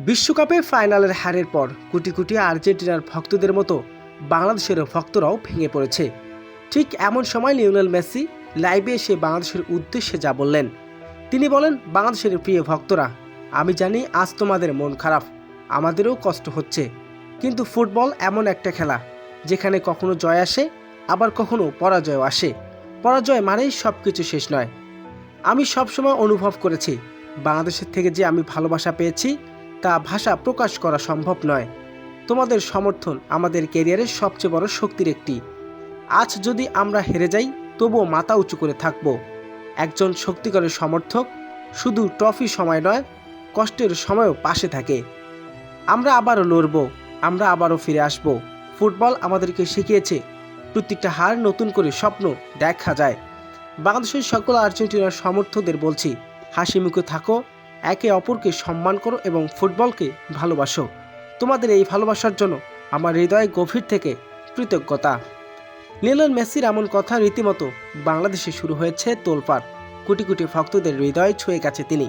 বিশ্বকাপে ফাইনালের হারের পর কোটি কোটি আর্জেন্টিনার ভক্তদের মতো বাংলাদেশের ভক্তরাও ভেঙে পড়েছে। ঠিক এমন সময় লিওনেল মেসি লাইভে এসে বাংলাদেশের উদ্দেশ্যে যা বললেন, তিনি বলেন, বাংলাদেশের প্রিয় ভক্তরা, আমি জানি আজ তোমাদের মন খারাপ, আমাদেরও কষ্ট হচ্ছে, কিন্তু ফুটবল এমন একটা খেলা যেখানে কখনো জয় আসে, আবার কখনো পরাজয় আসে। পরাজয় মানেই সব কিছু শেষ নয়। আমি সবসময় অনুভব করেছি, বাংলাদেশের থেকে যে আমি ভালোবাসা পেয়েছি তা ভাষা প্রকাশ করা সম্ভব নয়। তোমাদের সমর্থন আমাদের ক্যারিয়ারের সবচেয়ে বড় শক্তির একটি। আজ যদি আমরা হেরে যাই, তবুও মাথা উঁচু করে থাকব। একজন সত্যিকারের সমর্থক শুধু ট্রফি সময় নয়, কষ্টের সময়ও পাশে থাকে। আমরা আবারও লড়ব, আমরা আবারও ফিরে আসব। ফুটবল আমাদেরকে শিখিয়েছে প্রত্যেকটা হার নতুন করে স্বপ্ন দেখা যায়। বাংলাদেশের সকল আর্জেন্টিনার সমর্থকদের বলছি, হাসি মুখে থাকো, একে অপরকে সম্মান করো এবং ফুটবলকে ভালোবাসো। তোমাদের এই ভালোবাসার জন্য আমার হৃদয়ে গভীর থেকে কৃতজ্ঞতা। লিওনেল মেসির এমন কথা রীতিমতো বাংলাদেশে শুরু হয়েছে তোলপাড়। কোটি কোটি ভক্তদের হৃদয় ছুঁয়ে গেছে তিনি।